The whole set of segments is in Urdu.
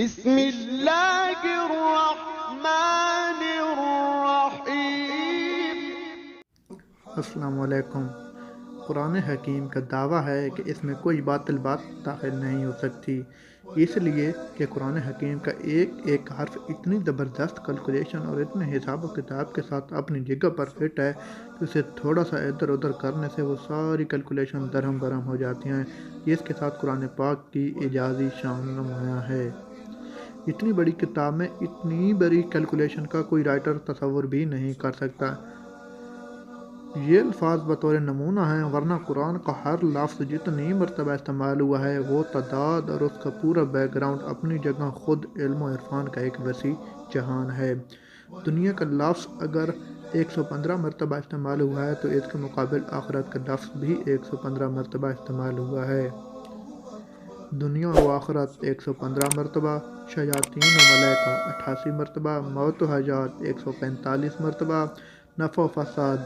بسم اللہ الرحمن الرحیم۔ السلام علیکم۔ قرآن حکیم کا دعویٰ ہے کہ اس میں کوئی باطل بات داخل نہیں ہو سکتی، اس لیے کہ قرآن حکیم کا ایک ایک حرف اتنی زبردست کیلکولیشن اور اتنے حساب و کتاب کے ساتھ اپنی جگہ پر فٹ ہے کہ اسے تھوڑا سا ادھر ادھر کرنے سے وہ ساری کیلکولیشن درہم برہم ہو جاتی ہیں۔ اس کے ساتھ قرآن پاک کی اعجازی شان نمایاں ہے۔ اتنی بڑی کتاب میں اتنی بڑی کیلکولیشن کا کوئی رائٹر تصور بھی نہیں کر سکتا۔ یہ الفاظ بطور نمونہ ہیں، ورنہ قرآن کا ہر لفظ جتنی مرتبہ استعمال ہوا ہے وہ تعداد اور اس کا پورا بیک گراؤنڈ اپنی جگہ خود علم و عرفان کا ایک وسیع جہان ہے۔ دنیا کا لفظ اگر 115 مرتبہ استعمال ہوا ہے تو اس کے مقابل آخرت کا لفظ بھی 115 مرتبہ استعمال ہوا ہے۔ دنیا و آخرت 115 مرتبہ، شیاطین و ملائکہ 88 مرتبہ، موت و حیات 145 مرتبہ، نفع و فساد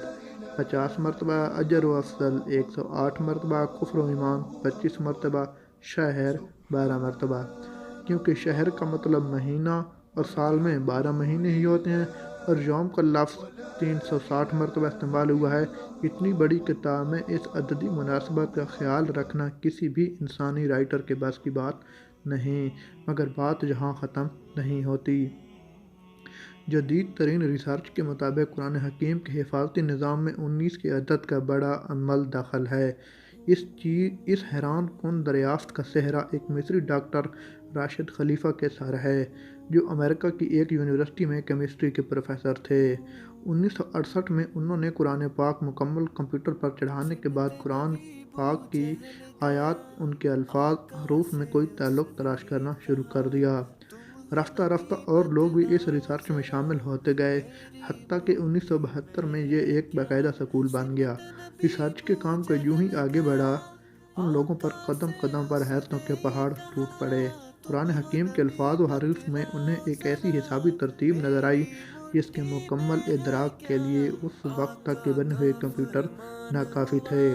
50 مرتبہ، اجر و افضل 108 مرتبہ، کفر و ایمان 25 مرتبہ، شہر 12 مرتبہ، کیونکہ شہر کا مطلب مہینہ اور سال میں 12 مہینے ہی ہوتے ہیں، اور یوم کا لفظ 360 مرتبہ استعمال ہوا ہے۔ اتنی بڑی کتاب میں اس عددی مناسبت کا خیال رکھنا کسی بھی انسانی رائٹر کے بس کی بات نہیں، مگر بات یہاں ختم نہیں ہوتی۔ جدید ترین ریسرچ کے مطابق قرآن حکیم کے حفاظتی نظام میں 19 کے عدد کا بڑا عمل دخل ہے۔ اس حیران کن دریافت کا سہرا ایک مصری ڈاکٹر راشد خلیفہ کے سر ہے، جو امریکہ کی ایک یونیورسٹی میں کیمسٹری کے پروفیسر تھے۔ 1968 میں انہوں نے قرآن پاک مکمل کمپیوٹر پر چڑھانے کے بعد قرآن پاک کی آیات، ان کے الفاظ، حروف میں کوئی تعلق تلاش کرنا شروع کر دیا۔ رفتہ رفتہ اور لوگ بھی اس ریسرچ میں شامل ہوتے گئے، حتیٰ کہ 1972 میں یہ ایک باقاعدہ سکول بن گیا۔ ریسرچ کے کام کا یوں ہی آگے بڑھا، ان لوگوں پر قدم قدم پر حیرتوں کے پہاڑ ٹوٹ پڑے۔ قرآن حکیم کے الفاظ و حروف میں انہیں ایک ایسی حسابی ترتیب نظر آئی جس کے مکمل ادراک کے لیے اس وقت تک کے بنے ہوئے کمپیوٹر ناکافی تھے۔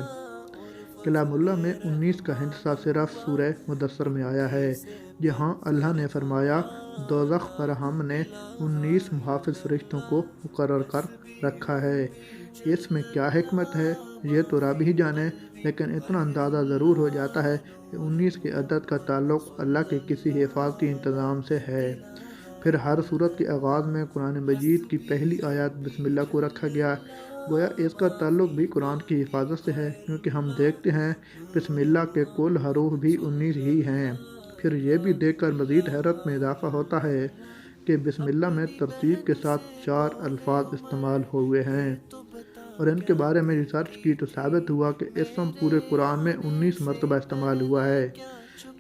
کلام اللہ میں 19 کا ہندسہ صرف سورہ مدثر میں آیا ہے، جہاں اللہ نے فرمایا، دوزخ پر ہم نے 19 محافظ فرشتوں کو مقرر کر رکھا ہے۔ اس میں کیا حکمت ہے یہ تو رب ہی جانے، لیکن اتنا اندازہ ضرور ہو جاتا ہے کہ 19 کے عدد کا تعلق اللہ کے کسی حفاظتی انتظام سے ہے۔ پھر ہر سورت کے آغاز میں قرآن مجید کی پہلی آیت بسم اللہ کو رکھا گیا، گویا اس کا تعلق بھی قرآن کی حفاظت سے ہے، کیونکہ ہم دیکھتے ہیں بسم اللہ کے کل حروف بھی 19 ہی ہیں۔ پھر یہ بھی دیکھ کر مزید حیرت میں اضافہ ہوتا ہے کہ بسم اللہ میں ترتیب کے ساتھ 4 الفاظ استعمال ہوئے ہیں، اور ان کے بارے میں ریسرچ کی تو ثابت ہوا کہ اسم پورے قرآن میں 19 مرتبہ استعمال ہوا ہے۔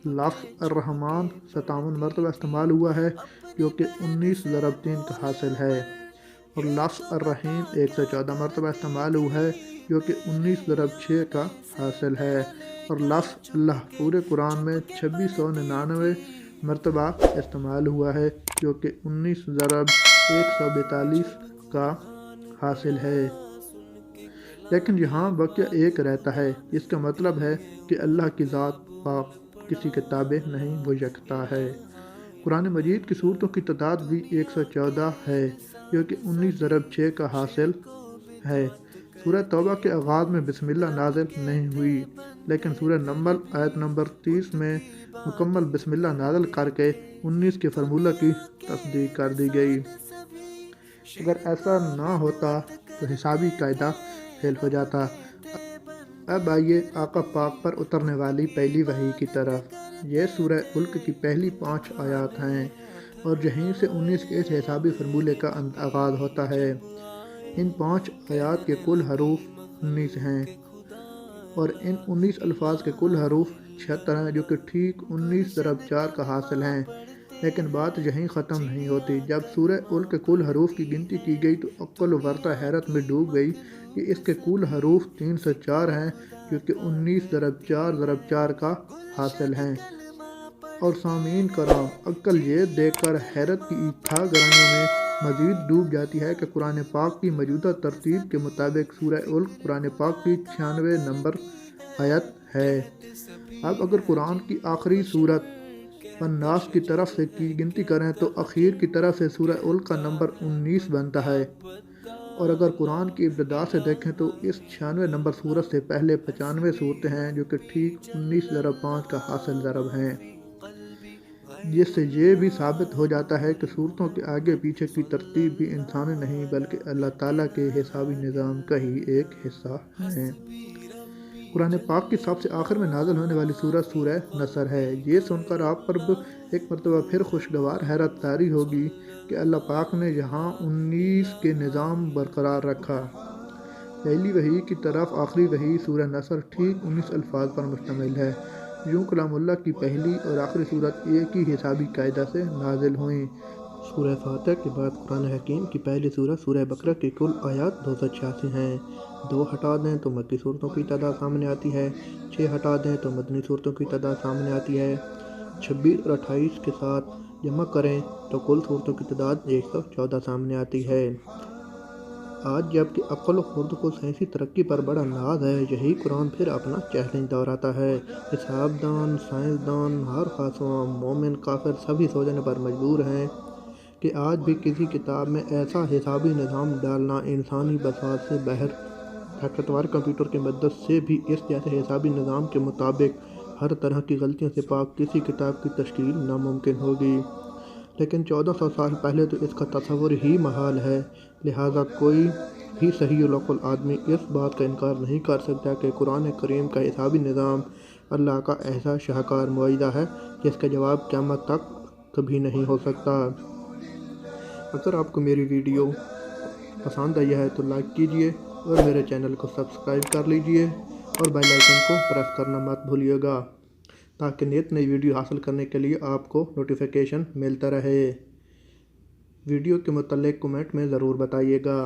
لفظ الرحمن 57 مرتبہ استعمال ہوا ہے، جو کہ 19 ضرب 3 کا حاصل ہے، اور لفظ الرحیم 114 مرتبہ استعمال ہوا ہے، جو کہ 19 ضرب 6 کا حاصل ہے، اور لفظ اللہ پورے قرآن میں 2699 مرتبہ استعمال ہوا ہے، جو کہ 19 ضرب 142 کا حاصل ہے۔ لیکن یہاں واقعہ ایک رہتا ہے، اس کا مطلب ہے کہ اللہ کی ذات پاک کسی کے تابع نہیں، وہ یکتا ہے۔ قرآن مجید کی سورتوں کی تعداد بھی 114 ہے، جو کہ 19 ضرب 6 کا حاصل ہے۔ سورہ توبہ کے آغاز میں بسم اللہ نازل نہیں ہوئی، لیکن سورہ نمل آیت نمبر 30 میں مکمل بسم اللہ نازل کر کے 19 کے فارمولہ کی تصدیق کر دی گئی۔ اگر ایسا نہ ہوتا تو حسابی قاعدہ فیل ہو جاتا۔ اب آئیے آقا پاک پر اترنے والی پہلی وحی کی طرف۔ یہ سورہ ملک کی پہلی 5 آیات ہیں، اور یہیں سے 19 کے اس حسابی فارمولے کا آغاز ہوتا ہے۔ ان 5 آیات کے کل حروف 19 ہیں، اور ان 19 الفاظ کے کل حروف 76 ہیں، جو کہ ٹھیک 19 ضرب 4 کا حاصل ہیں۔ لیکن بات یہیں ختم نہیں ہوتی۔ جب سورہ ملک کے کل حروف کی گنتی کی گئی تو عقل و ورثہ حیرت میں ڈوب گئی کہ اس کے کل حروف 304 ہیں، جو کہ 19 ضرب 4 ضرب 4 کا حاصل ہیں۔ اور سامعین کرام، عقل یہ دیکھ کر حیرت کی تھا گرانیوں میں مزید ڈوب جاتی ہے کہ قرآن پاک کی موجودہ ترتیب کے مطابق سورہ ملک قرآن پاک کی 96 نمبر آیت ہے۔ اب اگر قرآن کی آخری سورت والناس کی طرف سے کی گنتی کریں تو اخیر کی طرف سے سورہ الق کا نمبر 19 بنتا ہے، اور اگر قرآن کی ابتدا سے دیکھیں تو اس 96 نمبر صورت سے پہلے 95 صورتیں ہیں جو کہ ٹھیک 19 ضرب 5 کا حاصل ضرب ہیں، جس سے یہ بھی ثابت ہو جاتا ہے کہ صورتوں کے آگے پیچھے کی ترتیب بھی انسانی نہیں بلکہ اللہ تعالیٰ کے حسابی نظام کا ہی ایک حصہ ہے۔ قرآن پاک کی سب سے آخر میں نازل ہونے والی سورہ سورہ نصر ہے۔ یہ سن کر آپ پر ایک مرتبہ پھر خوشگوار حیرت طاری ہوگی کہ اللہ پاک نے یہاں 19 کے نظام برقرار رکھا۔ پہلی وحی کی طرف آخری وحی سورہ نصر ٹھیک 19 الفاظ پر مشتمل ہے۔ یوں کلام اللہ کی پہلی اور آخری صورت ایک ہی حسابی قاعدہ سے نازل ہوئیں۔ سورہ فاتحہ کے بعد قرآن حکیم کی پہلی سورت سورہ بقرہ کی کل آیات 286 ہیں۔ 2 ہٹا دیں تو مکی صورتوں کی تعداد سامنے آتی ہے، 6 ہٹا دیں تو مدنی صورتوں کی تعداد سامنے آتی ہے، 26 اور 28 کے ساتھ جمع کریں تو کل صورتوں کی تعداد 114 سامنے آتی ہے۔ آج جب کہ عقل و خرد کو سائنسی ترقی پر بڑا ناز ہے، یہی قرآن پھر اپنا چیلنج دہراتا ہے۔ حسابدان، سائنسدان، ہر خاص مومن کافر سبھی سوچنے پر مجبور ہیں کہ آج بھی کسی کتاب میں ایسا حسابی نظام ڈالنا انسانی بساط سے باہر، طاقتور کمپیوٹر کی مدد سے بھی اس جیسے حسابی نظام کے مطابق ہر طرح کی غلطیوں سے پاک کسی کتاب کی تشکیل ناممکن ہوگی۔ لیکن 1400 سال پہلے تو اس کا تصور ہی محال ہے، لہٰذا کوئی بھی صحیح العقل آدمی اس بات کا انکار نہیں کر سکتا کہ قرآن کریم کا حسابی نظام اللہ کا ایسا شاہکار معجزہ ہے جس کا جواب قیامت تک کبھی نہیں ہو سکتا۔ اگر آپ کو میری ویڈیو پسند آئی ہے تو لائک کیجئے اور میرے چینل کو سبسکرائب کر لیجئے اور بیل آئیکن کو پریس کرنا مت بھولیے گا تاکہ نئی نئی ویڈیو حاصل کرنے کے لیے آپ کو نوٹیفیکیشن ملتا رہے۔ ویڈیو کے متعلق کمنٹ میں ضرور بتائیے گا۔